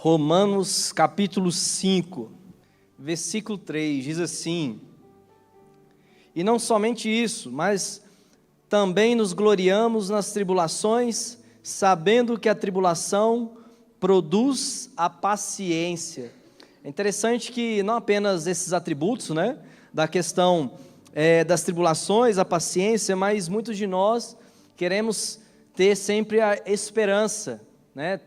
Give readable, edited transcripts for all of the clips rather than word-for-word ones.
Romanos capítulo 5, versículo 3, diz assim: E não somente isso, mas também nos gloriamos nas tribulações, sabendo que a tribulação produz a paciência. É interessante que não apenas esses atributos, né, da questão das tribulações, a paciência, mas muitos de nós queremos ter sempre a esperança, né?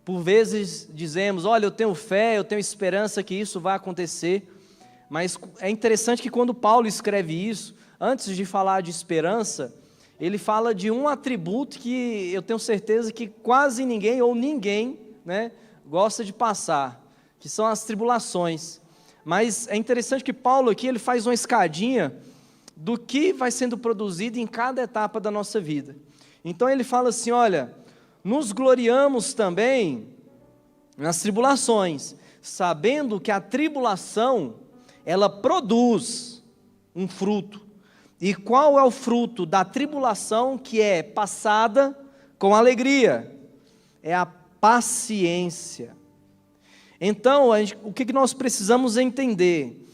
Por vezes dizemos, olha, eu tenho fé, eu tenho esperança que isso vai acontecer, mas é interessante que quando Paulo escreve isso, antes de falar de esperança, ele fala de um atributo que eu tenho certeza que quase ninguém ou ninguém, né, gosta de passar, que são as tribulações. Mas é interessante que Paulo aqui ele faz uma escadinha do que vai sendo produzido em cada etapa da nossa vida. Então ele fala assim, olha, nos gloriamos também nas tribulações, sabendo que a tribulação, ela produz um fruto. E qual é o fruto da tribulação que é passada com alegria? É a paciência. Então, o que nós precisamos entender?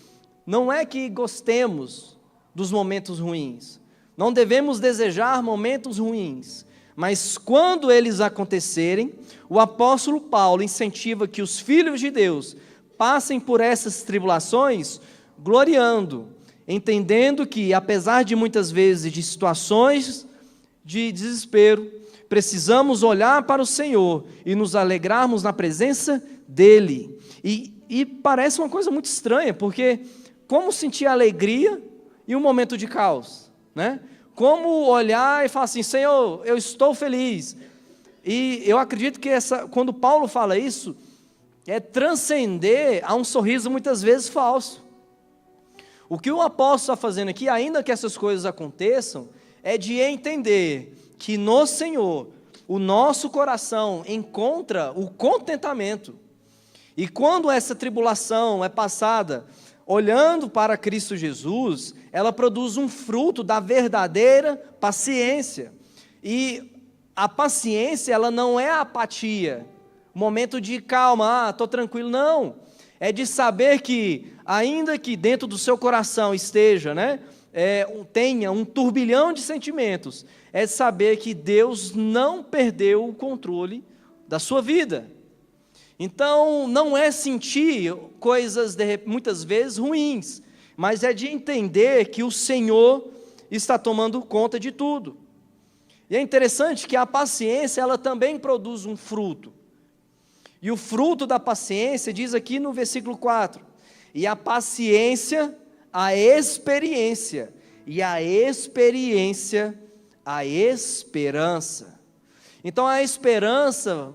Não é que gostemos dos momentos ruins, não devemos desejar momentos ruins, mas quando eles acontecerem, o apóstolo Paulo incentiva que os filhos de Deus passem por essas tribulações gloriando, entendendo que apesar de muitas vezes de situações de desespero, precisamos olhar para o Senhor e nos alegrarmos na presença dEle. E parece uma coisa muito estranha, porque como sentir alegria em um momento de caos, né? Como olhar e falar assim, Senhor, eu estou feliz. E eu acredito que quando Paulo fala isso, é transcender a um sorriso muitas vezes falso. O que o apóstolo está fazendo aqui, ainda que essas coisas aconteçam, é de entender que no Senhor, o nosso coração encontra o contentamento. E quando essa tribulação é passada olhando para Cristo Jesus, ela produz um fruto da verdadeira paciência. E a paciência, ela não é a apatia, momento de calma, estou tranquilo, não. É de saber que, ainda que dentro do seu coração esteja, né, tenha um turbilhão de sentimentos, é de saber que Deus não perdeu o controle da sua vida. Então, não é sentir coisas muitas vezes ruins, mas é de entender que o Senhor está tomando conta de tudo. E é interessante que a paciência, ela também produz um fruto. E o fruto da paciência diz aqui no versículo 4, e a paciência, a experiência, e a experiência, a esperança. Então a esperança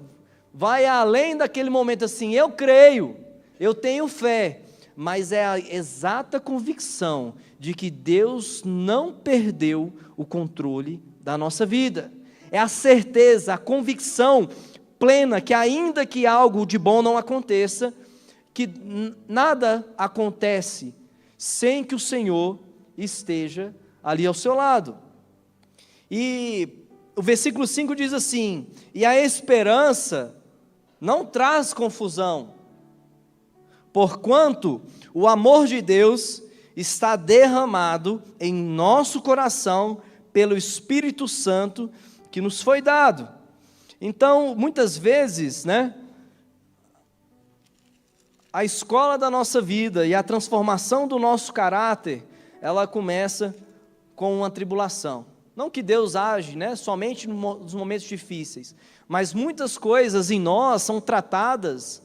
vai além daquele momento assim, eu creio, eu tenho fé, mas é a exata convicção de que Deus não perdeu o controle da nossa vida. É a certeza, a convicção plena que ainda que algo de bom não aconteça, que nada acontece sem que o Senhor esteja ali ao seu lado. E o versículo 5 diz assim, e a esperança não traz confusão, porquanto o amor de Deus está derramado em nosso coração pelo Espírito Santo que nos foi dado. Então, muitas vezes, né, a escola da nossa vida e a transformação do nosso caráter, ela começa com uma tribulação. Não que Deus age, né, somente nos momentos difíceis, mas muitas coisas em nós são tratadas,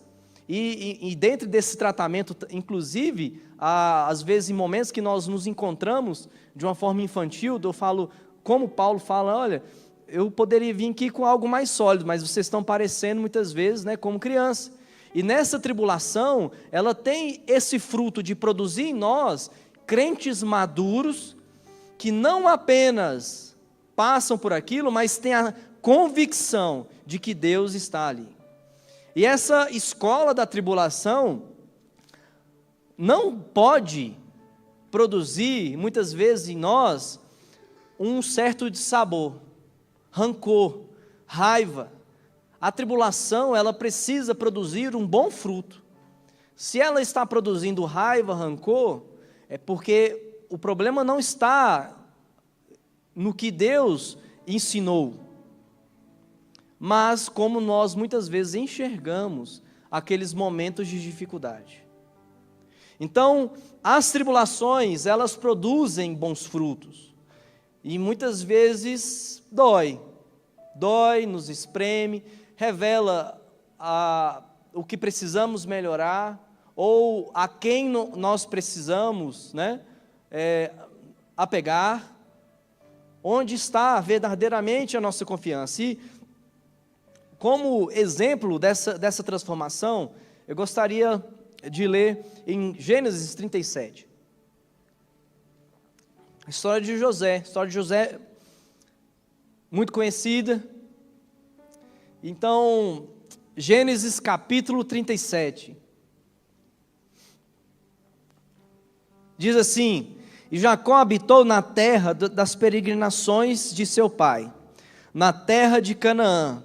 e dentro desse tratamento, inclusive, às vezes em momentos que nós nos encontramos de uma forma infantil, eu falo, como Paulo fala, olha, eu poderia vir aqui com algo mais sólido, mas vocês estão parecendo muitas vezes, né, como criança. E nessa tribulação, ela tem esse fruto de produzir em nós crentes maduros, que não apenas passam por aquilo, mas têm a convicção de que Deus está ali. E essa escola da tribulação não pode produzir, muitas vezes em nós, um certo dissabor, rancor, raiva, a tribulação, ela precisa produzir um bom fruto. Se ela está produzindo raiva, rancor, é porque o problema não está no que Deus ensinou, mas como nós muitas vezes enxergamos aqueles momentos de dificuldade. Então, as tribulações, elas produzem bons frutos, e muitas vezes dói, nos espreme, revela o que precisamos melhorar, ou a quem nós precisamos, né, apegar, onde está verdadeiramente a nossa confiança. E como exemplo dessa transformação, eu gostaria de ler em Gênesis 37. A história de José, muito conhecida. Então, Gênesis capítulo 37. Diz assim: E Jacó habitou na terra das peregrinações de seu pai, na terra de Canaã.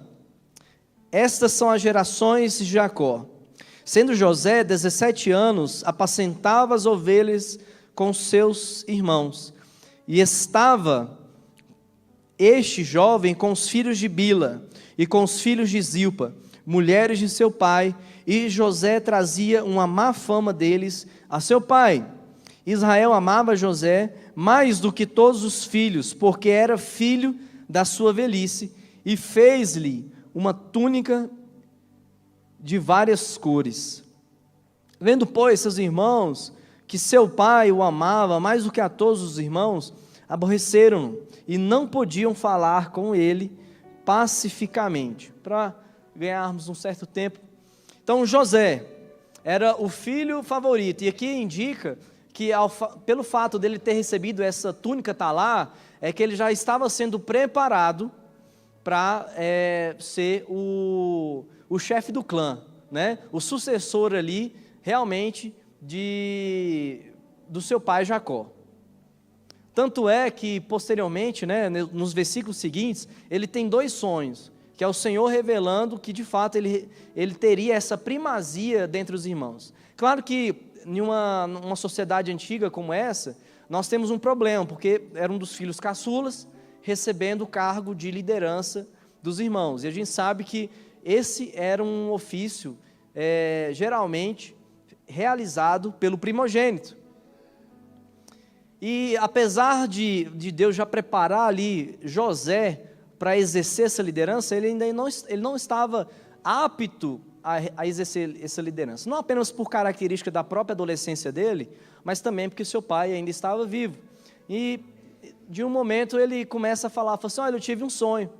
Estas são as gerações de Jacó. Sendo José 17 anos, apacentava as ovelhas com seus irmãos. E estava este jovem com os filhos de Bila e com os filhos de Zilpa, mulheres de seu pai, e José trazia uma má fama deles a seu pai. Israel amava José mais do que todos os filhos, porque era filho da sua velhice, e fez-lhe uma túnica de várias cores. Vendo, pois, seus irmãos, que seu pai o amava mais do que a todos os irmãos, aborreceram-no, e não podiam falar com ele pacificamente, para ganharmos um certo tempo. Então, José era o filho favorito, e aqui indica que pelo fato dele ter recebido essa túnica talar, é que ele já estava sendo preparado para ser o chefe do clã, né? O sucessor ali, realmente, do seu pai Jacó. Tanto é que, posteriormente, né, nos versículos seguintes, ele tem 2 sonhos, que é o Senhor revelando que, de fato, ele teria essa primazia dentre os irmãos. Claro que, em uma sociedade antiga como essa, nós temos um problema, porque era um dos filhos caçulas, recebendo o cargo de liderança dos irmãos. E a gente sabe que esse era um ofício, geralmente, realizado pelo primogênito. E apesar de Deus já preparar ali José para exercer essa liderança, ele não estava apto a exercer essa liderança. Não apenas por característica da própria adolescência dele, mas também porque seu pai ainda estava vivo. E de um momento ele começa a falar assim: olha, eu tive um sonho.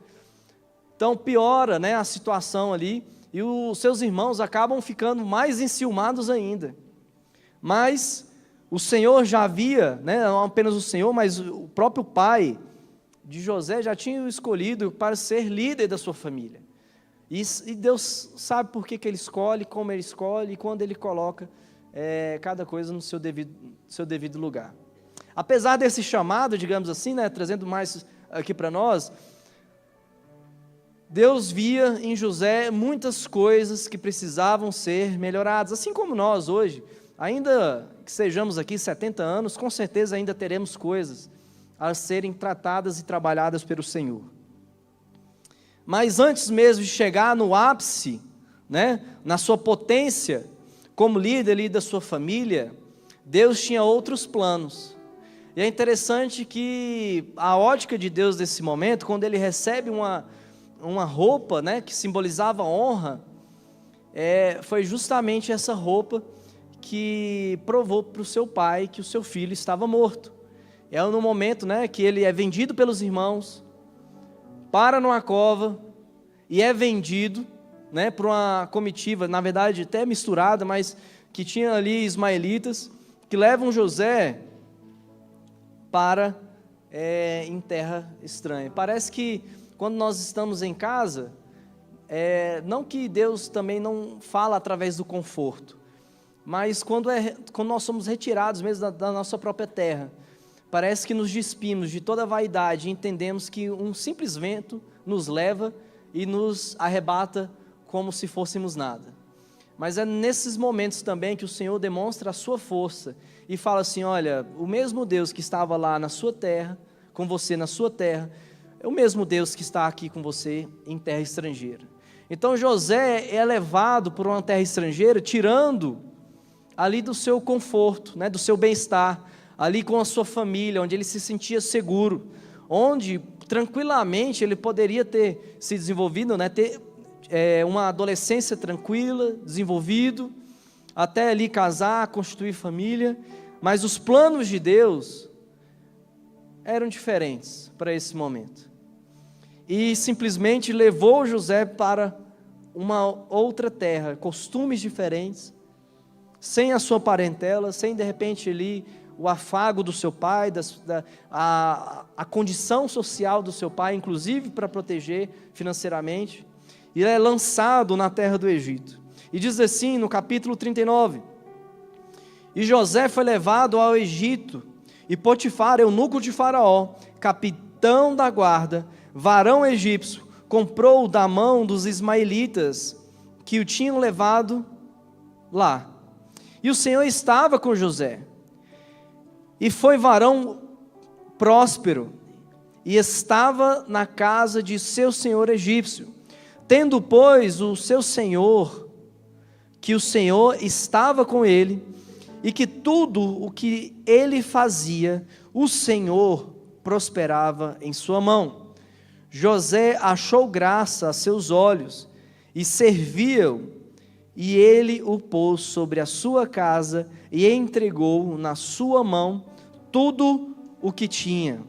Então piora, né, a situação ali, e os seus irmãos acabam ficando mais enciumados ainda. Mas o Senhor já havia, né, não apenas o Senhor, mas o próprio pai de José já tinha o escolhido para ser líder da sua família. E Deus sabe por que ele escolhe, como ele escolhe e quando ele coloca cada coisa no seu devido lugar. Apesar desse chamado, digamos assim, né, trazendo mais aqui para nós, Deus via em José muitas coisas que precisavam ser melhoradas, assim como nós hoje, ainda que sejamos aqui 70 anos, com certeza ainda teremos coisas a serem tratadas e trabalhadas pelo Senhor. Mas antes mesmo de chegar no ápice, né, na sua potência, como líder ali da sua família, Deus tinha outros planos. E é interessante que a ótica de Deus nesse momento, quando ele recebe uma roupa, né, que simbolizava honra, foi justamente essa roupa que provou para o seu pai que o seu filho estava morto. É no momento, né, que ele é vendido pelos irmãos, para numa cova e é vendido, né, para uma comitiva, na verdade até misturada, mas que tinha ali ismaelitas, que levam José para em terra estranha. Parece que quando nós estamos em casa, não que Deus também não fala através do conforto, mas quando nós somos retirados mesmo da nossa própria terra, parece que nos despimos de toda a vaidade e entendemos que um simples vento nos leva e nos arrebata como se fôssemos nada. Mas é nesses momentos também que o Senhor demonstra a sua força e fala assim: olha, o mesmo Deus que estava lá na sua terra, com você na sua terra, é o mesmo Deus que está aqui com você em terra estrangeira. Então José é levado por uma terra estrangeira, tirando ali do seu conforto, do seu bem-estar, ali com a sua família, onde ele se sentia seguro, onde tranquilamente ele poderia ter se desenvolvido, ter uma adolescência tranquila, desenvolvido, até ali casar, constituir família, mas os planos de Deus eram diferentes para esse momento, e simplesmente levou José para uma outra terra, costumes diferentes, sem a sua parentela, sem de repente ali o afago do seu pai, a condição social do seu pai, inclusive para proteger financeiramente. E ele é lançado na terra do Egito. E diz assim no capítulo 39: e José foi levado ao Egito, e Potifar, eunuco de Faraó, capitão da guarda, varão egípcio, comprou-o da mão dos ismaelitas que o tinham levado lá. E o Senhor estava com José, e foi varão próspero, e estava na casa de seu senhor egípcio. Tendo, pois, o seu senhor, que o Senhor estava com ele, e que tudo o que ele fazia, o Senhor prosperava em sua mão. José achou graça a seus olhos, e servia-o, e ele o pôs sobre a sua casa, e entregou na sua mão tudo o que tinha.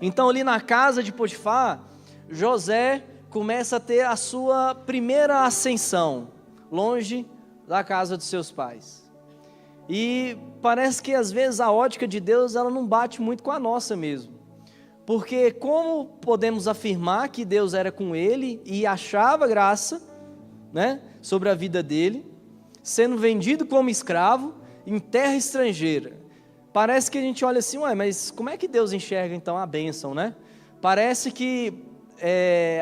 Então ali na casa de Potifar, José começa a ter a sua primeira ascensão, longe da casa dos seus pais. E parece que às vezes a ótica de Deus ela não bate muito com a nossa mesmo. Porque como podemos afirmar que Deus era com ele e achava graça, sobre a vida dele, sendo vendido como escravo em terra estrangeira? Parece que a gente olha assim, mas como é que Deus enxerga então a bênção, Parece que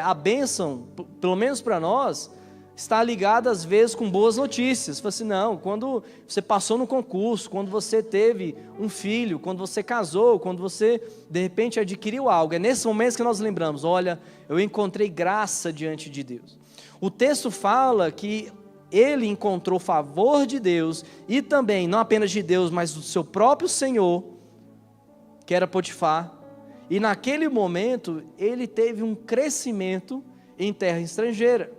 a bênção, pelo menos para nós, está ligada às vezes com boas notícias. Fala assim, não, quando você passou no concurso, quando você teve um filho, quando você casou, quando você de repente adquiriu algo, é nesses momentos que nós lembramos, olha, eu encontrei graça diante de Deus. O texto fala que ele encontrou favor de Deus, e também, não apenas de Deus, mas do seu próprio Senhor, que era Potifar, e naquele momento, ele teve um crescimento em terra estrangeira,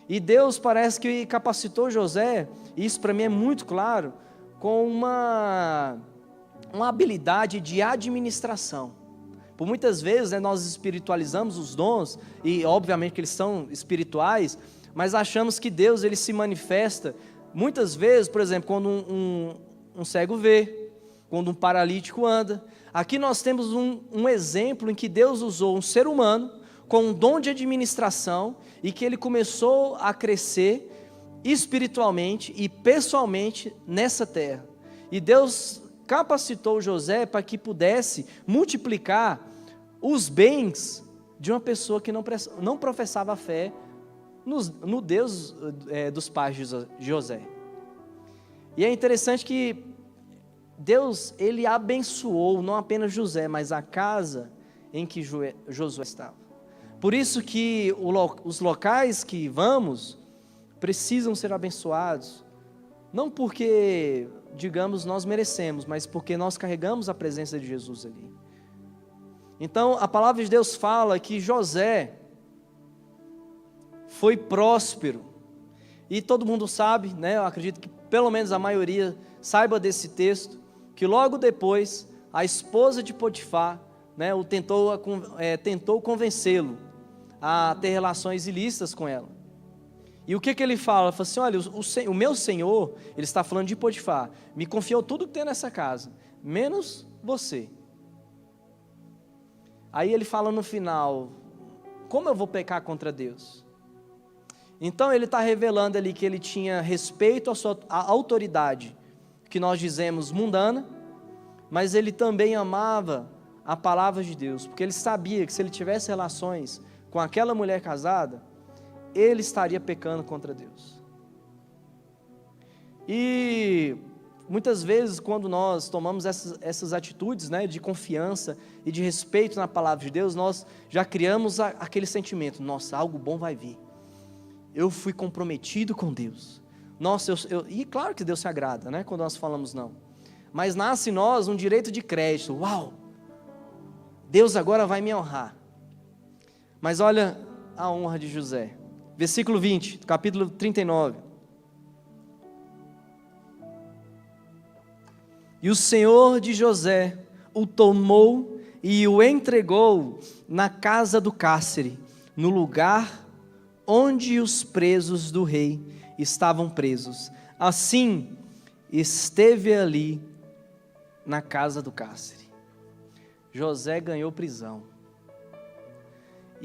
e Deus parece que capacitou José, isso para mim é muito claro, com uma habilidade de administração. Por muitas vezes nós espiritualizamos os dons, e obviamente que eles são espirituais, mas achamos que Deus ele se manifesta, muitas vezes, por exemplo, quando um cego vê, quando um paralítico anda. Aqui nós temos um exemplo em que Deus usou um ser humano, com um dom de administração, e que ele começou a crescer espiritualmente e pessoalmente nessa terra. E Deus capacitou José para que pudesse multiplicar os bens de uma pessoa que não professava a fé no Deus dos pais de José. E é interessante que Deus ele abençoou não apenas José, mas a casa em que Josué estava. Por isso que os locais que vamos precisam ser abençoados, não porque, digamos, nós merecemos, mas porque nós carregamos a presença de Jesus ali. Então, a palavra de Deus fala que José foi próspero, e todo mundo sabe, eu acredito que pelo menos a maioria saiba desse texto, que logo depois, a esposa de Potifar, tentou convencê-lo a ter relações ilícitas com ela. E o que ele fala? Ele fala assim, olha, o meu senhor, ele está falando de Potifar, me confiou tudo que tem nessa casa, menos você. Aí ele fala no final, como eu vou pecar contra Deus? Então ele está revelando ali que ele tinha respeito à sua autoridade, que nós dizemos mundana, mas ele também amava a palavra de Deus, porque ele sabia que se ele tivesse relações com aquela mulher casada, ele estaria pecando contra Deus. E muitas vezes, quando nós tomamos essas atitudes, né, de confiança e de respeito na palavra de Deus, nós já criamos aquele sentimento: nossa, algo bom vai vir, eu fui comprometido com Deus, nossa, e claro que Deus se agrada, né, quando nós falamos não, mas nasce em nós um direito de crédito: uau, Deus agora vai me honrar. Mas olha a honra de José, versículo 20, capítulo 39. E o Senhor de José o tomou e o entregou na casa do cárcere, no lugar onde os presos do rei estavam presos. Assim, esteve ali na casa do cárcere. José ganhou prisão.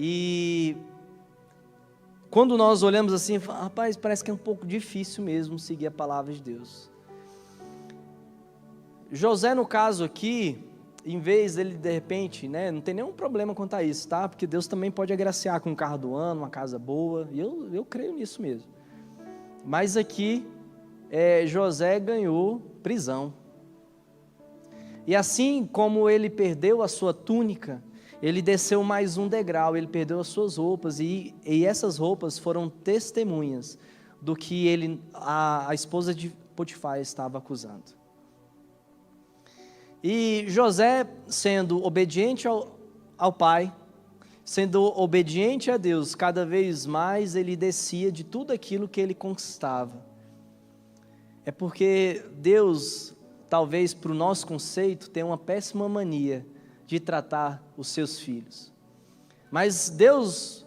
E quando nós olhamos assim, rapaz, parece que é um pouco difícil mesmo seguir a palavra de Deus. José, no caso aqui, em vez dele de repente, né, não tem nenhum problema quanto a isso, tá? Porque Deus também pode agraciar com um carro do ano, uma casa boa, e eu creio nisso mesmo. Mas aqui, José ganhou prisão. E assim como ele perdeu a sua túnica, ele desceu mais um degrau, ele perdeu as suas roupas, e essas roupas foram testemunhas do que a esposa de Potifar estava acusando. E José, sendo obediente ao pai, sendo obediente a Deus, cada vez mais ele descia de tudo aquilo que ele conquistava. É porque Deus, talvez para o nosso conceito, tem uma péssima mania de tratar os seus filhos. Mas Deus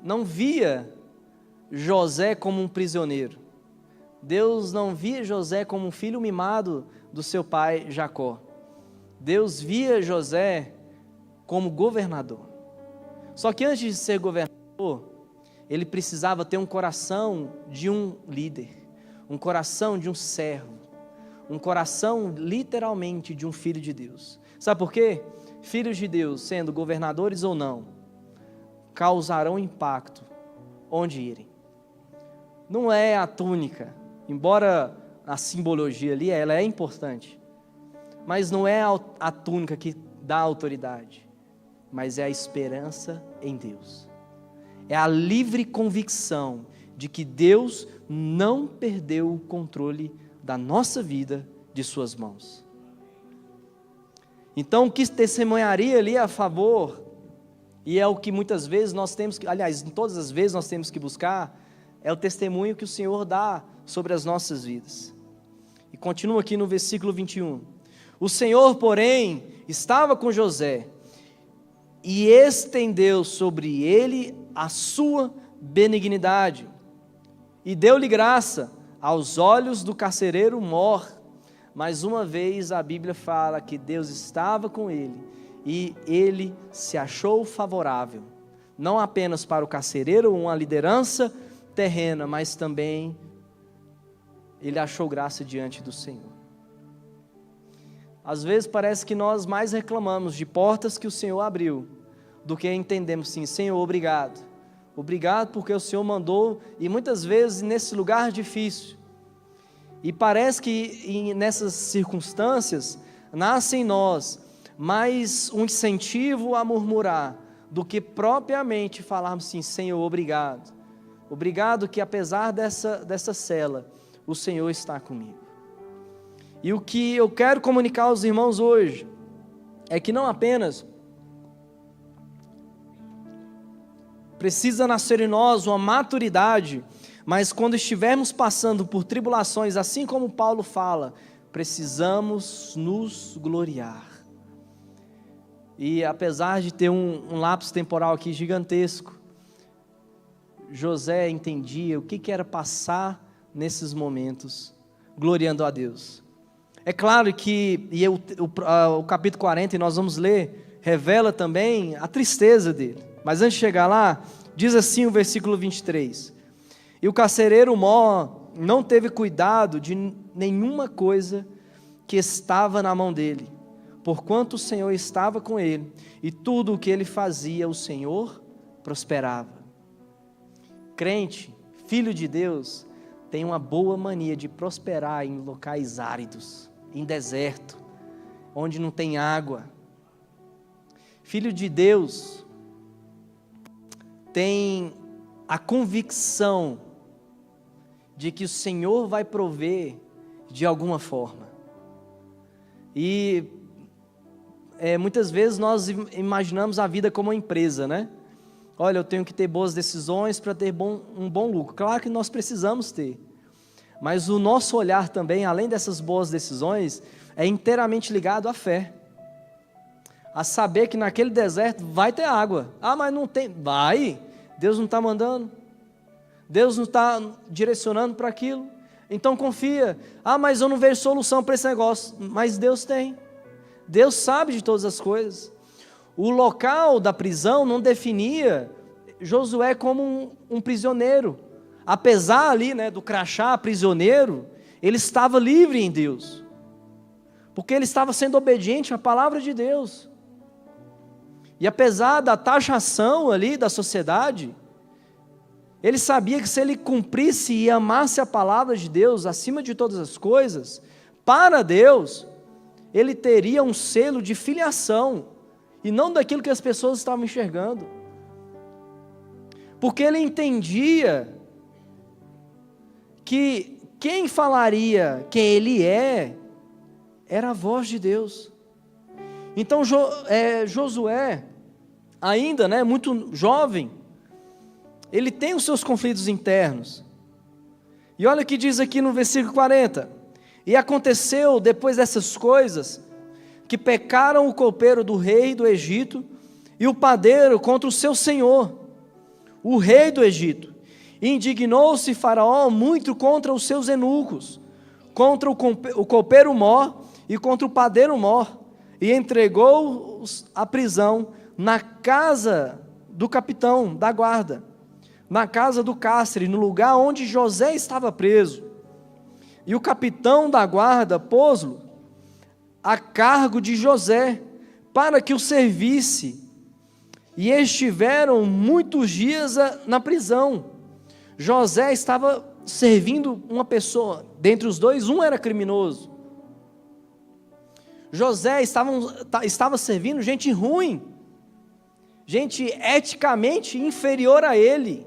não via José como um prisioneiro. Deus não via José como um filho mimado do seu pai Jacó. Deus via José como governador. Só que antes de ser governador, ele precisava ter um coração de um líder, um coração de um servo, um coração literalmente de um filho de Deus. Sabe por quê? Filhos de Deus, sendo governadores ou não, causarão impacto onde irem. Não é a túnica, embora a simbologia ali, ela é importante, mas não é a túnica que dá autoridade, mas é a esperança em Deus. É a livre convicção de que Deus não perdeu o controle da nossa vida de suas mãos. Então, o que testemunharia ali a favor, e é o que muitas vezes nós temos que, aliás, todas as vezes nós temos que buscar, é o testemunho que o Senhor dá sobre as nossas vidas. E continua aqui no versículo 21. O Senhor, porém, estava com José, e estendeu sobre ele a sua benignidade, e deu-lhe graça aos olhos do carcereiro mor. Mais uma vez a Bíblia fala que Deus estava com ele, e ele se achou favorável, não apenas para o carcereiro, uma liderança terrena, mas também ele achou graça diante do Senhor. Às vezes parece que nós mais reclamamos de portas que o Senhor abriu, do que entendemos sim, Senhor, obrigado. Obrigado porque o Senhor mandou, e muitas vezes nesse lugar difícil. E parece que nessas circunstâncias, nasce em nós mais um incentivo a murmurar, do que propriamente falarmos sim, Senhor, obrigado. Obrigado que apesar dessa cela, o Senhor está comigo. E o que eu quero comunicar aos irmãos hoje, é que não apenas precisa nascer em nós uma maturidade, mas quando estivermos passando por tribulações, assim como Paulo fala, precisamos nos gloriar. E apesar de ter um lapso temporal aqui gigantesco, José entendia o que era passar nesses momentos, gloriando a Deus. É claro que o capítulo 40, e nós vamos ler, revela também a tristeza dele. Mas antes de chegar lá, diz assim o versículo 23. E o carcereiro mor não teve cuidado de nenhuma coisa que estava na mão dele, porquanto o Senhor estava com ele, e tudo o que ele fazia, o Senhor prosperava. Crente, filho de Deus, tem uma boa mania de prosperar em locais áridos, em deserto, onde não tem água. Filho de Deus tem a convicção de que o Senhor vai prover de alguma forma. E muitas vezes nós imaginamos a vida como uma empresa, né? Olha, eu tenho que ter boas decisões para ter um bom lucro. Claro que nós precisamos ter. Mas o nosso olhar também, além dessas boas decisões, é inteiramente ligado à fé. A saber que naquele deserto vai ter água. Ah, mas não tem. Vai. Deus não está mandando. Deus não está direcionando para aquilo. Então confia. Ah, mas eu não vejo solução para esse negócio. Mas Deus tem. Deus sabe de todas as coisas. O local da prisão não definia Josué como um prisioneiro. Apesar ali, né, do crachá prisioneiro, ele estava livre em Deus. Porque ele estava sendo obediente à palavra de Deus. E apesar da taxação ali da sociedade, ele sabia que se ele cumprisse e amasse a palavra de Deus acima de todas as coisas, para Deus, ele teria um selo de filiação, e não daquilo que as pessoas estavam enxergando. Porque ele entendia que quem falaria quem ele era a voz de Deus. Então Josué, ainda, né, muito jovem, ele tem os seus conflitos internos. E olha o que diz aqui no versículo 40. E aconteceu depois dessas coisas, que pecaram o copeiro do rei do Egito e o padeiro contra o seu senhor, o rei do Egito. E indignou-se Faraó muito contra os seus eunucos, contra o copeiro Mor e contra o padeiro Mor, e entregou-os à prisão na casa do capitão da guarda, na casa do cárcere, no lugar onde José estava preso. E o capitão da guarda pôs-lo a cargo de José, para que o servisse, e estiveram muitos dias na prisão. José estava servindo uma pessoa, dentre os dois, um era criminoso. José estava servindo gente ruim, gente eticamente inferior a ele,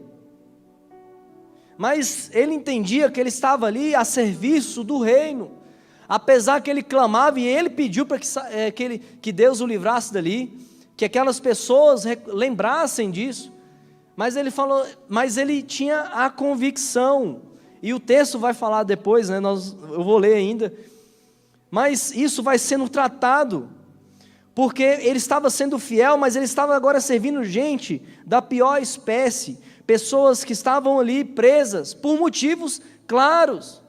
mas ele entendia que ele estava ali a serviço do reino, apesar que ele clamava e ele pediu para que Deus o livrasse dali, que aquelas pessoas lembrassem disso, mas ele falou, mas ele tinha a convicção, e o texto vai falar depois, né, eu vou ler ainda, mas isso vai sendo tratado, porque ele estava sendo fiel, mas ele estava agora servindo gente da pior espécie, pessoas que estavam ali presas, por motivos claros.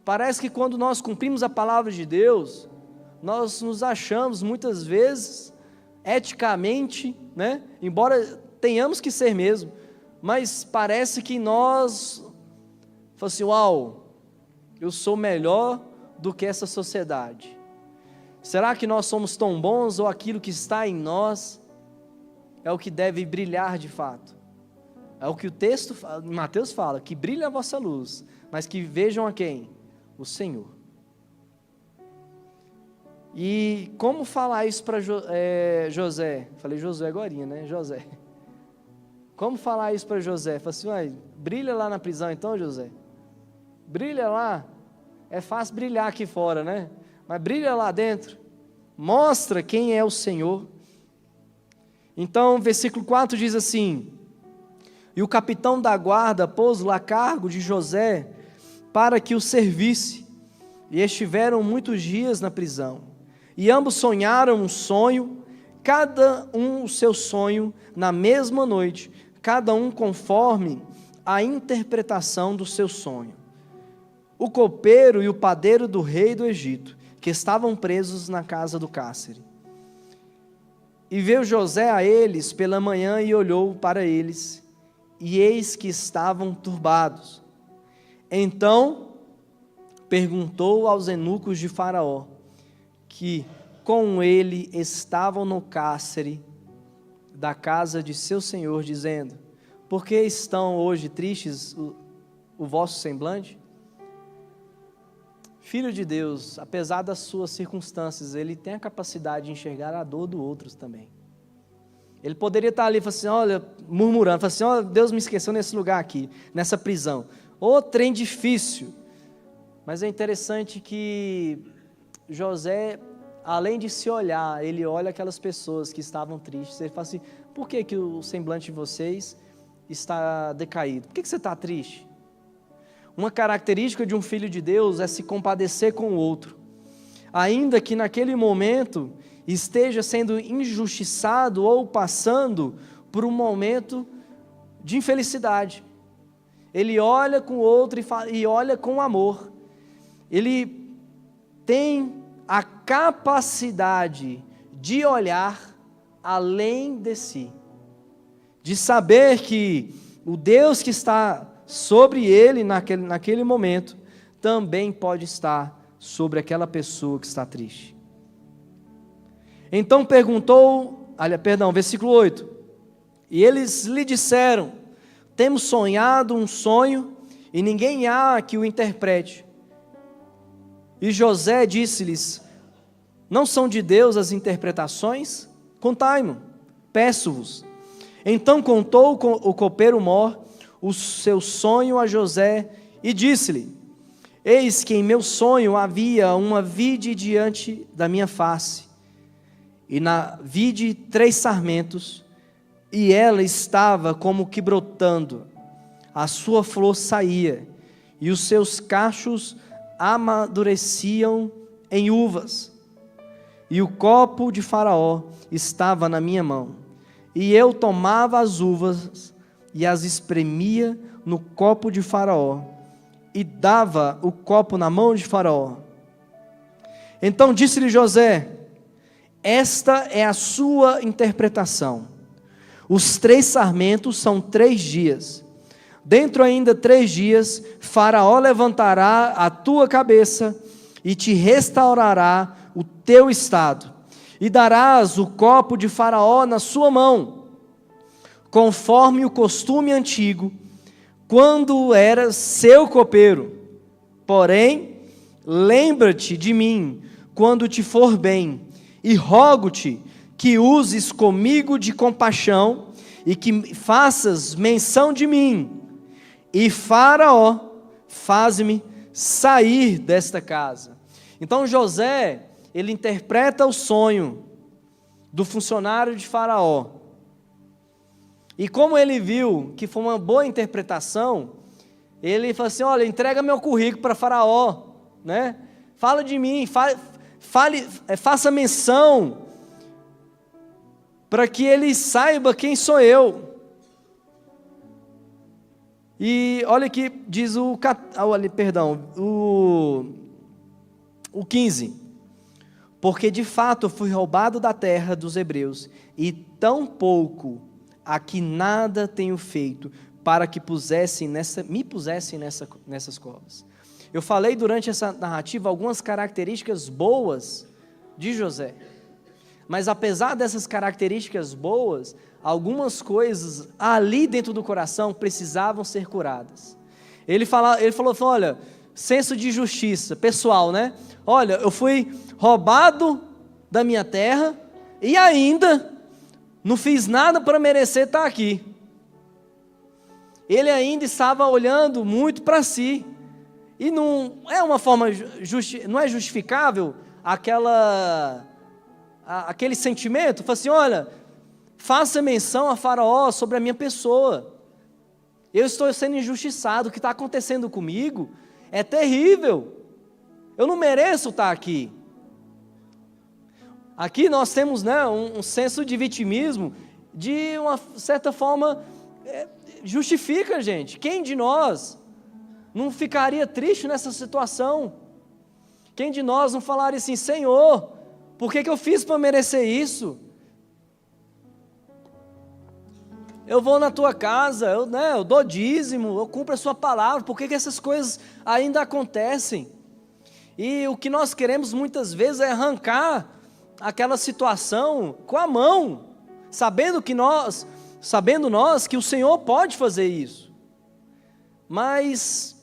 Parece que quando nós cumprimos a palavra de Deus, nós nos achamos muitas vezes, eticamente, né? Embora tenhamos que ser mesmo, mas parece que nós, falamos assim, uau, eu sou melhor do que essa sociedade. Será que nós somos tão bons ou aquilo que está em nós é o que deve brilhar de fato? É o que o texto, Mateus fala, que brilha a vossa luz, mas que vejam a quem? O Senhor. E como falar isso para José? Falei Josué agorinha, né? José. Como falar isso para José? Falei assim, brilha lá na prisão então, José. Brilha lá. É fácil brilhar aqui fora, né? Mas brilha lá dentro. Mostra quem é o Senhor. Então, versículo 4 diz assim: e o capitão da guarda pôs-lo a cargo de José para que o servisse, e estiveram muitos dias na prisão. E ambos sonharam um sonho, cada um o seu sonho, na mesma noite, cada um conforme a interpretação do seu sonho. O copeiro e o padeiro do rei do Egito, que estavam presos na casa do cárcere. E veio José a eles pela manhã e olhou para eles, e eis que estavam turbados. Então perguntou aos eunucos de Faraó, que com ele estavam no cárcere, da casa de seu senhor, dizendo: por que estão hoje tristes o vosso semblante? Filho de Deus, apesar das suas circunstâncias, ele tem a capacidade de enxergar a dor do outro também. Ele poderia estar ali, assim, olha, murmurando, assim, olha, Deus me esqueceu nesse lugar aqui, nessa prisão. Ô trem difícil. Mas é interessante que José, além de se olhar, ele olha aquelas pessoas que estavam tristes, ele fala assim: por que o semblante de vocês está decaído? Por que você está triste? Uma característica de um filho de Deus é se compadecer com o outro, ainda que naquele momento esteja sendo injustiçado ou passando por um momento de infelicidade. Ele olha com o outro e olha com amor. Ele tem a capacidade de olhar além de si, de saber que o Deus que está sobre ele naquele momento também pode estar sobre aquela pessoa que está triste. Então versículo 8: e eles lhe disseram: temos sonhado um sonho e ninguém há que o interprete. E José disse-lhes: não são de Deus as interpretações? Contai-mo, peço-vos. Então contou o copeiro Mor o seu sonho a José e disse-lhe: eis que em meu sonho havia uma vide diante da minha face, e na vide 3 sarmentos, e ela estava como que brotando, a sua flor saía, e os seus cachos amadureciam em uvas, e o copo de Faraó estava na minha mão, e eu tomava as uvas e as espremia no copo de Faraó, e dava o copo na mão de Faraó. Então disse-lhe José: esta é a sua interpretação. Os 3 sarmentos são 3 dias. Dentro ainda 3 dias, Faraó levantará a tua cabeça e te restaurará o teu estado, e darás o copo de Faraó na sua mão, conforme o costume antigo, quando eras seu copeiro. Porém, lembra-te de mim quando te for bem, e rogo-te que uses comigo de compaixão, e que faças menção de mim. E Faraó, faz-me sair desta casa. Então José, ele interpreta o sonho do funcionário de Faraó. E como ele viu que foi uma boa interpretação, ele falou assim: olha, entrega meu currículo para Faraó, né? Fala de mim, faça menção, para que ele saiba quem sou eu. E olha que diz o 15: porque de fato fui roubado da terra dos hebreus, e tão pouco aqui nada tenho feito, para que me pusessem nessas covas. Eu falei durante essa narrativa algumas características boas de José, mas apesar dessas características boas, algumas coisas ali dentro do coração precisavam ser curadas. Ele falou, olha, senso de justiça pessoal, né? Olha, eu fui roubado da minha terra e ainda não fiz nada para merecer estar aqui. Ele ainda estava olhando muito para si, e não é uma forma não é justificável aquele sentimento. Fala assim: olha, faça menção a Faraó sobre a minha pessoa, eu estou sendo injustiçado, o que está acontecendo comigo é terrível, eu não mereço estar aqui. Aqui nós temos, né, um senso de vitimismo, de uma certa forma, justifica, gente. Quem de nós não ficaria triste nessa situação? Quem de nós não falaria assim: Senhor, por que eu fiz para merecer isso? Eu vou na tua casa, eu dou dízimo, eu cumpro a sua palavra, por que essas coisas ainda acontecem? E o que nós queremos muitas vezes é arrancar aquela situação com a mão, sabendo nós que o Senhor pode fazer isso. Mas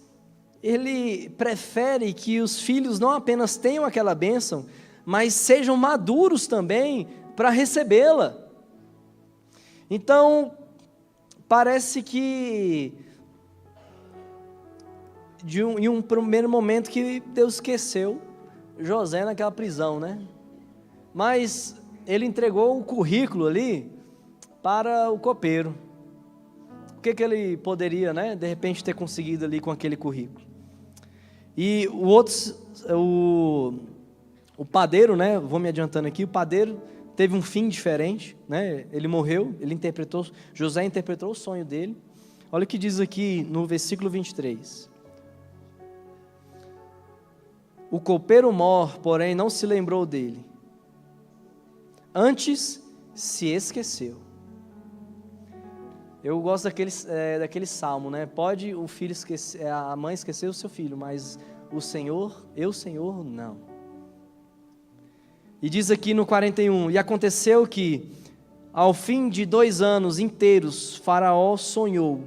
Ele prefere que os filhos não apenas tenham aquela bênção, mas sejam maduros também para recebê-la. Então, parece que em um primeiro momento que Deus esqueceu José naquela prisão, né? Mas ele entregou o currículo ali para o copeiro. O que ele poderia, né, de repente ter conseguido ali com aquele currículo? E o padeiro, né, vou me adiantando aqui, o padeiro teve um fim diferente, né? Ele morreu, José interpretou o sonho dele. Olha o que diz aqui no versículo 23. O copeiro mor, porém, não se lembrou dele. Antes se esqueceu. Eu gosto daquele salmo, né? Pode o filho esquecer, a mãe esquecer o seu filho, mas o Senhor, Senhor, não. E diz aqui no 41, e aconteceu que, ao fim de 2 anos inteiros, Faraó sonhou,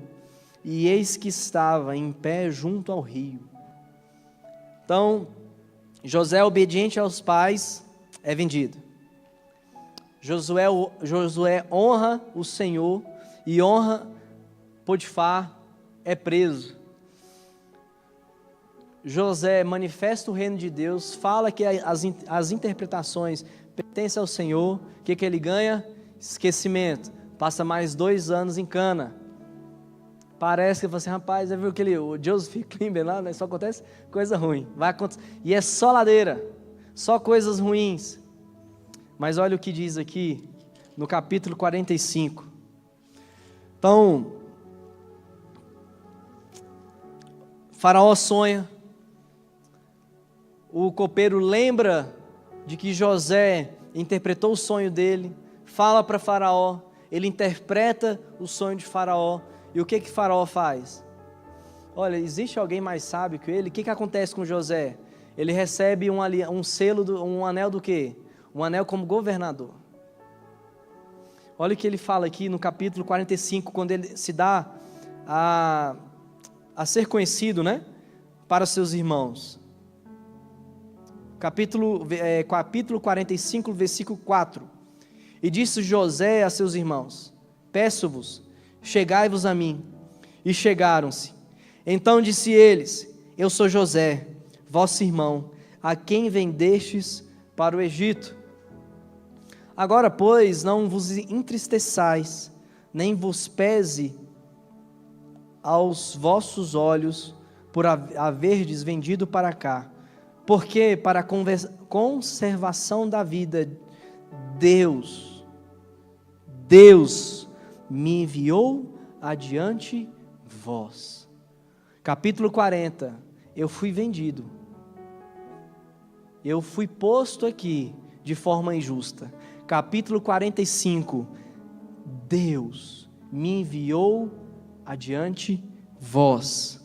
e eis que estava em pé junto ao rio. Então, José, obediente aos pais, é vendido. Josué honra o Senhor e honra Potifar, é preso. José manifesta o reino de Deus, fala que as interpretações pertencem ao Senhor. O que ele ganha? Esquecimento. Passa mais 2 anos em cana. Parece que eu falo assim, rapaz, já viu o Joseph Klimber lá, né? Só acontece coisa ruim. Vai acontecer. E é só ladeira, só coisas ruins. Mas olha o que diz aqui, no capítulo 45. Então, Faraó sonha, o copeiro lembra de que José interpretou o sonho dele, fala para Faraó, ele interpreta o sonho de Faraó. E o que Faraó faz? Olha, existe alguém mais sábio que ele? O que acontece com José? Ele recebe um selo, um anel do quê? Um anel como governador. Olha o que ele fala aqui no capítulo 45, quando ele se dá a ser conhecido, né? Para seus irmãos. Capítulo 45, versículo 4. E disse José a seus irmãos: peço-vos, chegai-vos a mim. E chegaram-se. Então disse eles: eu sou José, vosso irmão, a quem vendestes para o Egito. Agora, pois, não vos entristeçais, nem vos pese aos vossos olhos por haverdes vendido para cá, porque para a conservação da vida, Deus me enviou adiante vós. Capítulo 40, eu fui vendido, eu fui posto aqui de forma injusta. Capítulo 45, Deus me enviou adiante vós.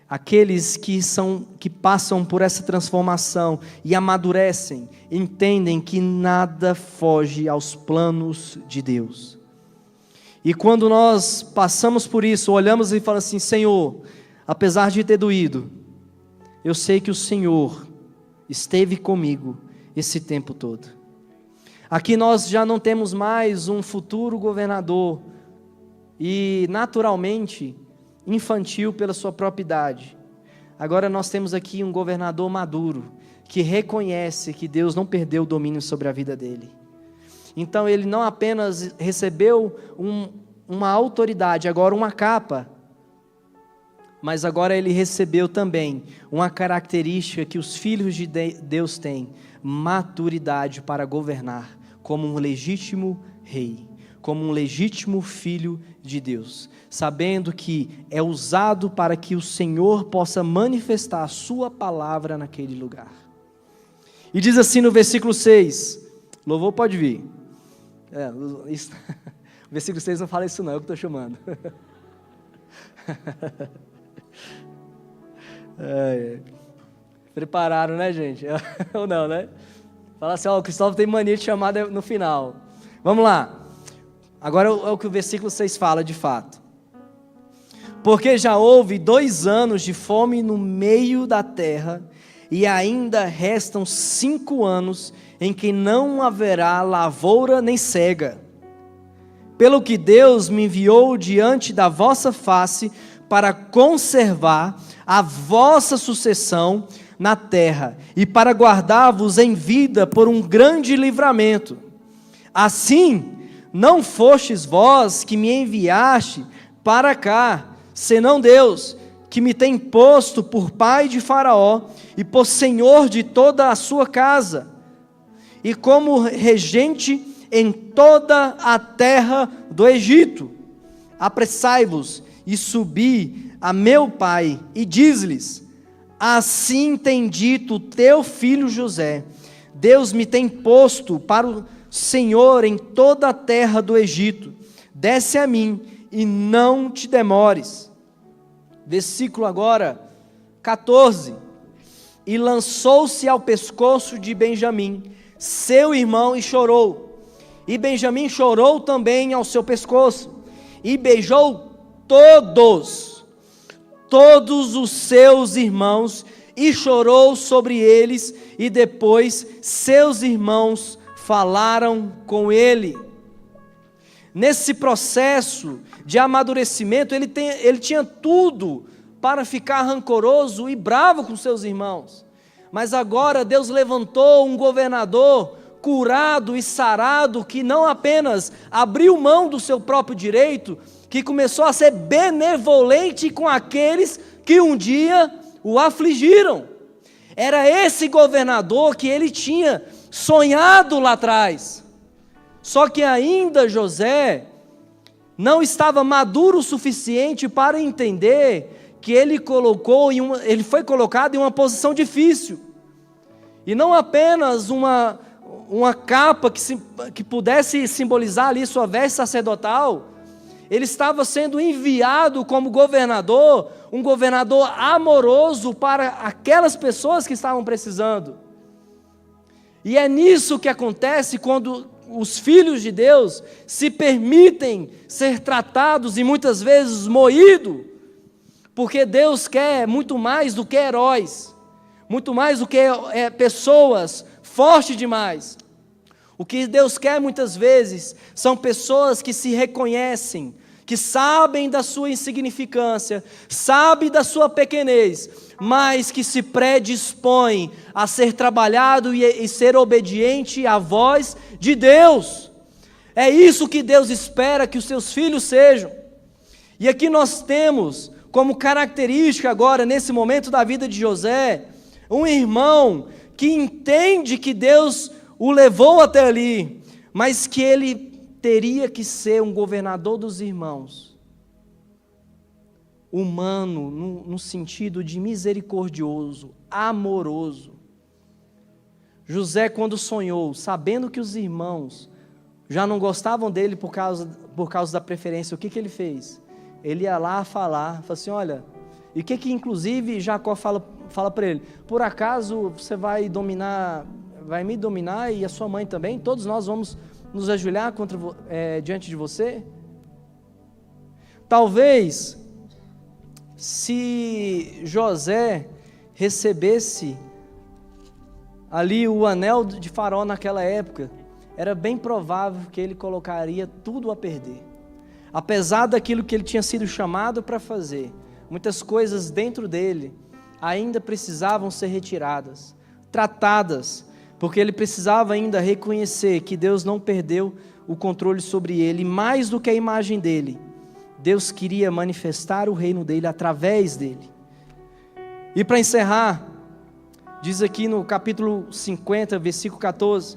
Aqueles que passam por essa transformação e amadurecem, entendem que nada foge aos planos de Deus. E quando nós passamos por isso, olhamos e falamos assim: Senhor, apesar de ter doído, eu sei que o Senhor esteve comigo esse tempo todo. Aqui nós já não temos mais um futuro governador e naturalmente infantil pela sua própria idade. Agora nós temos aqui um governador maduro, que reconhece que Deus não perdeu o domínio sobre a vida dele. Então ele não apenas recebeu uma autoridade, agora uma capa, mas agora ele recebeu também uma característica que os filhos de Deus têm: maturidade para governar como um legítimo rei, como um legítimo filho de Deus, sabendo que é usado para que o Senhor possa manifestar a sua palavra naquele lugar. E diz assim no versículo 6, louvor pode vir. O versículo 6 não fala isso não, eu que estou chamando. Prepararam, né, gente? Ou não, né? Fala assim, o Cristóvão tem mania de chamar no final. Vamos lá. Agora é o que o versículo 6 fala de fato. Porque já houve 2 anos de fome no meio da terra, e ainda restam 5 anos em que não haverá lavoura nem cega. Pelo que Deus me enviou diante da vossa face para conservar a vossa sucessão na terra e para guardar-vos em vida por um grande livramento. Assim, não fostes vós que me enviaste para cá, senão Deus, que me tem posto por pai de Faraó e por senhor de toda a sua casa, e como regente em toda a terra do Egito. Apressai-vos e subi a meu pai, e diz-lhes: assim tem dito teu filho José, Deus me tem posto para o Senhor em toda a terra do Egito. Desce a mim e não te demores. Versículo agora 14. E lançou-se ao pescoço de Benjamim, seu irmão, e chorou. E Benjamim chorou também ao seu pescoço, e beijou todos os seus irmãos, e chorou sobre eles, e depois seus irmãos falaram com ele. Nesse processo de amadurecimento, ele tinha tudo para ficar rancoroso e bravo com seus irmãos, mas agora Deus levantou um governador curado e sarado, que não apenas abriu mão do seu próprio direito, que começou a ser benevolente com aqueles que um dia o afligiram. Era esse governador que ele tinha sonhado lá atrás. Só que ainda José não estava maduro o suficiente para entender que ele foi colocado em uma posição difícil. E não apenas uma capa que pudesse simbolizar ali sua veste sacerdotal. Ele estava sendo enviado como governador, um governador amoroso para aquelas pessoas que estavam precisando. E é nisso que acontece quando os filhos de Deus se permitem ser tratados e muitas vezes moídos, porque Deus quer muito mais do que heróis, muito mais do que pessoas fortes demais. O que Deus quer muitas vezes são pessoas que se reconhecem, que sabem da sua insignificância, sabem da sua pequenez, mas que se predispõem a ser trabalhado e ser obediente à voz de Deus. É isso que Deus espera que os seus filhos sejam. E aqui nós temos como característica agora, nesse momento da vida de José, um irmão que entende que Deus o levou até ali, mas que ele teria que ser um governador dos irmãos, humano, no sentido de misericordioso, amoroso. José, quando sonhou, sabendo que os irmãos já não gostavam dele por causa da preferência, o que ele fez? Ele ia lá falar, falou assim: olha, e o que inclusive Jacó fala para ele? Por acaso você vai me dominar e a sua mãe também? Todos nós vamos nos ajoelhar diante de você? Talvez, se José recebesse ali o anel de Faraó naquela época, era bem provável que ele colocaria tudo a perder. Apesar daquilo que ele tinha sido chamado para fazer, muitas coisas dentro dele ainda precisavam ser retiradas, tratadas, porque ele precisava ainda reconhecer que Deus não perdeu o controle sobre ele, e mais do que a imagem dele, Deus queria manifestar o reino dele através dele. E para encerrar, diz aqui no capítulo 50, versículo 14,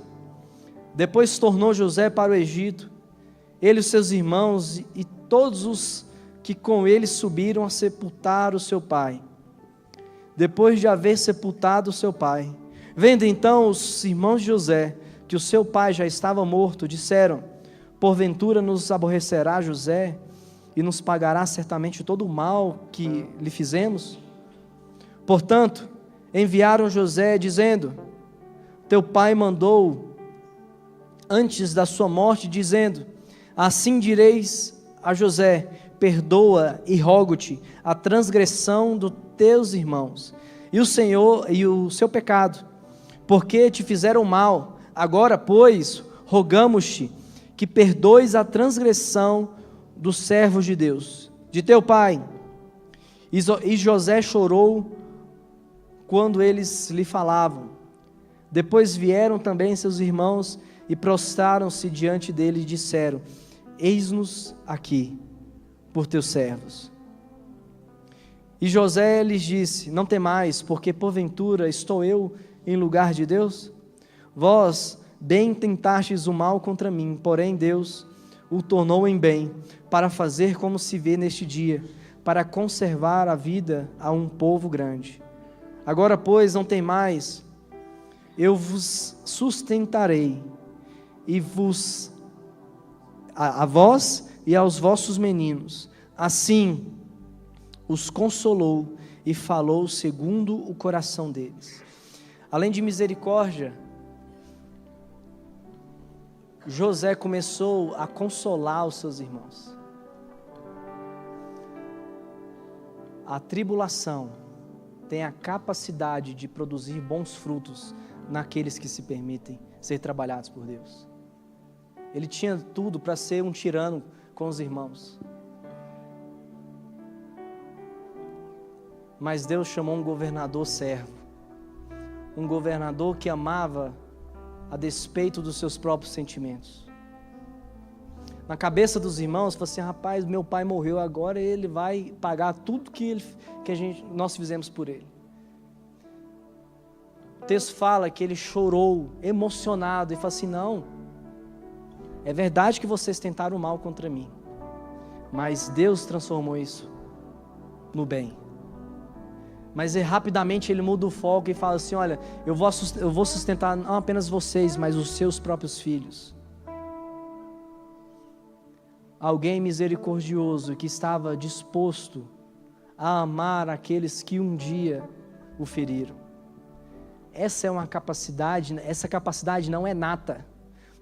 depois tornou José para o Egito, ele e os seus irmãos e todos os que com ele subiram a sepultar o seu pai. Depois de haver sepultado o seu pai, vendo então os irmãos de José que o seu pai já estava morto, disseram: porventura nos aborrecerá José e nos pagará certamente todo o mal que lhe fizemos? Portanto, enviaram José dizendo: teu pai mandou antes da sua morte, dizendo: Assim direis a José: perdoa e rogo-te a transgressão dos teus irmãos e o seu pecado, porque te fizeram mal. Agora, pois, rogamos-te que perdoes a transgressão dos servos de Deus, de teu pai. E José chorou quando eles lhe falavam. Depois vieram também seus irmãos e prostraram-se diante dele e disseram: eis-nos aqui por teus servos. E José lhes disse: não temais, porque porventura estou eu em lugar de Deus? Vós bem tentastes o mal contra mim, porém Deus o tornou em bem, para fazer como se vê neste dia, para conservar a vida a um povo grande. Agora, pois, não temais, eu vos sustentarei, e a vós e aos vossos meninos. Assim os consolou e falou segundo o coração deles. Além de misericórdia, José começou a consolar os seus irmãos. A tribulação tem a capacidade de produzir bons frutos naqueles que se permitem ser trabalhados por Deus. Ele tinha tudo para ser um tirano com os irmãos. Mas Deus chamou um governador servo. Um governador que amava a despeito dos seus próprios sentimentos. Na cabeça dos irmãos, falou assim: rapaz, meu pai morreu, agora ele vai pagar tudo que nós fizemos por ele. O texto fala que ele chorou, emocionado, e falou assim: não, é verdade que vocês tentaram mal contra mim, mas Deus transformou isso no bem. Mas rapidamente ele muda o foco e fala assim: olha, eu vou sustentar não apenas vocês, mas os seus próprios filhos. Alguém misericordioso que estava disposto a amar aqueles que um dia o feriram. Essa capacidade não é nata.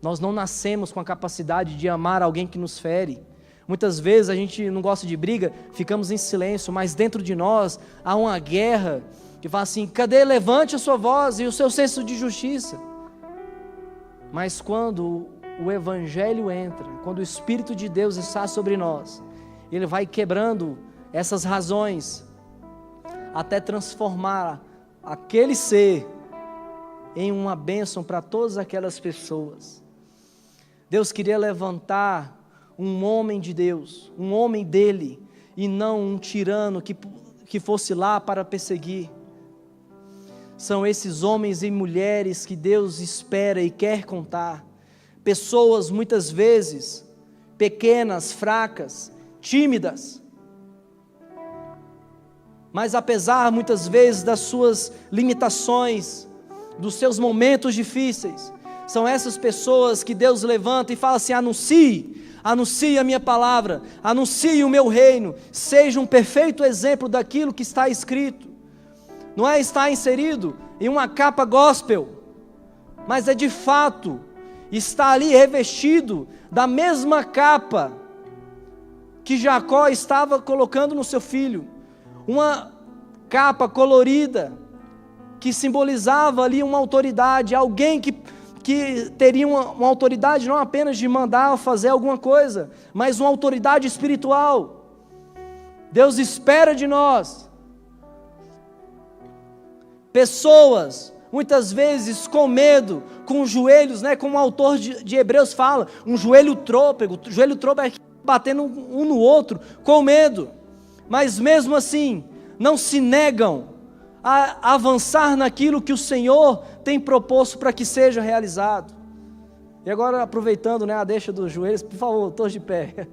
Nós não nascemos com a capacidade de amar alguém que nos fere. Muitas vezes a gente não gosta de briga, ficamos em silêncio, mas dentro de nós há uma guerra que fala assim: cadê? Levante a sua voz e o seu senso de justiça. Mas quando o Evangelho entra, quando o Espírito de Deus está sobre nós, ele vai quebrando essas razões até transformar aquele ser em uma bênção para todas aquelas pessoas. Deus queria levantar um homem de Deus, um homem dele, e não um tirano que fosse lá para perseguir. São esses homens e mulheres que Deus espera e quer contar. Pessoas muitas vezes pequenas, fracas, tímidas, mas apesar muitas vezes das suas limitações, dos seus momentos difíceis, são essas pessoas que Deus levanta e fala assim: anuncie a minha palavra, anuncie o meu reino, seja um perfeito exemplo daquilo que está escrito. Não é estar inserido em uma capa gospel, mas é de fato estar ali revestido da mesma capa que Jacó estava colocando no seu filho, uma capa colorida que simbolizava ali uma autoridade, alguém que teria uma autoridade não apenas de mandar fazer alguma coisa, mas uma autoridade espiritual. Deus espera de nós pessoas, muitas vezes com medo, com os joelhos, como o autor de Hebreus fala, um joelho trôpego é batendo um no outro, com medo, mas mesmo assim, não se negam a avançar naquilo que o Senhor tem proposto para que seja realizado. E agora, aproveitando a deixa dos joelhos, por favor, todos de pé.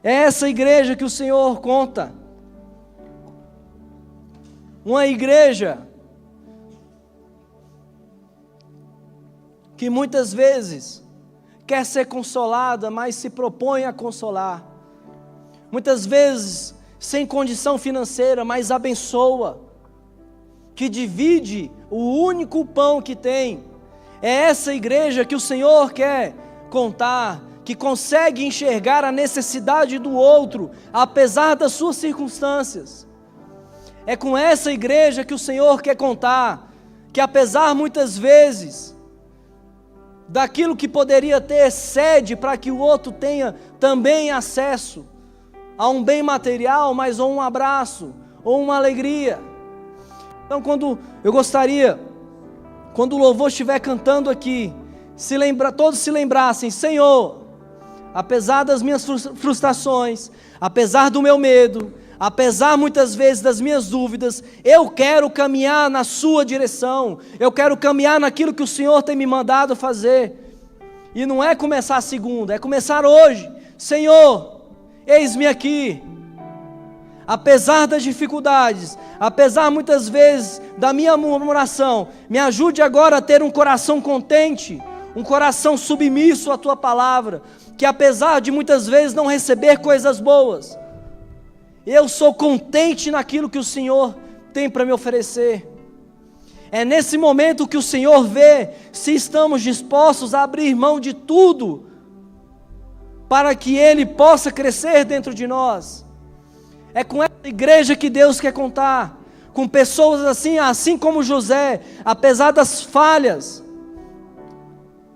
É essa igreja que o Senhor conta. Uma igreja que muitas vezes quer ser consolada, mas se propõe a consolar. Muitas vezes sem condição financeira, mas abençoa. Que divide o único pão que tem. É essa igreja que o Senhor quer contar, que consegue enxergar a necessidade do outro, apesar das suas circunstâncias. É com essa igreja que o Senhor quer contar, que apesar muitas vezes daquilo que poderia ter sede para que o outro tenha também acesso a um bem material, mas ou um abraço, ou uma alegria. Então eu gostaria, quando o louvor estiver cantando aqui, todos se lembrassem: Senhor, apesar das minhas frustrações, apesar do meu medo, apesar muitas vezes das minhas dúvidas, eu quero caminhar na sua direção, eu quero caminhar naquilo que o Senhor tem me mandado fazer. E não é começar a segunda, é começar hoje. Senhor, eis-me aqui. Apesar das dificuldades, apesar muitas vezes da minha murmuração, me ajude agora a ter um coração contente, um coração submisso à tua palavra, que apesar de muitas vezes não receber coisas boas, eu sou contente naquilo que o Senhor tem para me oferecer. É nesse momento que o Senhor vê se estamos dispostos a abrir mão de tudo, para que Ele possa crescer dentro de nós. É com essa igreja que Deus quer contar, com pessoas assim como José, apesar das falhas,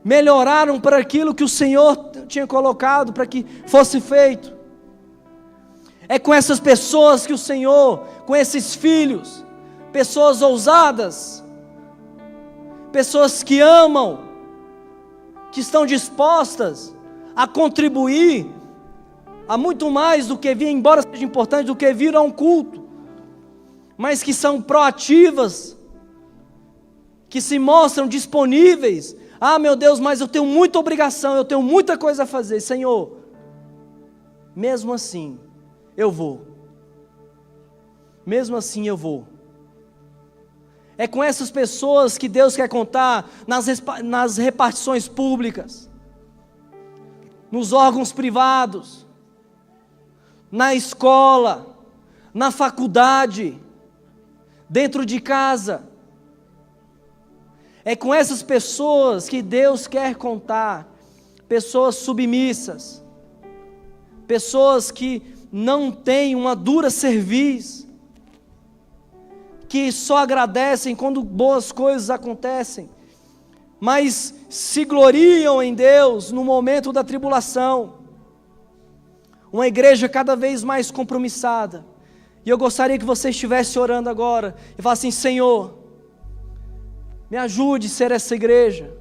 melhoraram para aquilo que o Senhor tinha colocado para que fosse feito. É com essas pessoas que o Senhor, com esses filhos, pessoas ousadas, pessoas que amam, que estão dispostas a contribuir a muito mais do que vir, embora seja importante, do que vir a um culto, mas que são proativas, que se mostram disponíveis. Ah, meu Deus, mas eu tenho muita obrigação, eu tenho muita coisa a fazer. Senhor, mesmo assim eu vou. Mesmo assim eu vou. É com essas pessoas que Deus quer contar nas repartições públicas, nos órgãos privados, na escola, na faculdade, dentro de casa. É com essas pessoas que Deus quer contar, pessoas submissas, pessoas que não têm uma dura cerviz, que só agradecem quando boas coisas acontecem, mas se gloriam em Deus no momento da tribulação. Uma igreja cada vez mais compromissada. E eu gostaria que você estivesse orando agora e falasse assim: Senhor, me ajude a ser essa igreja.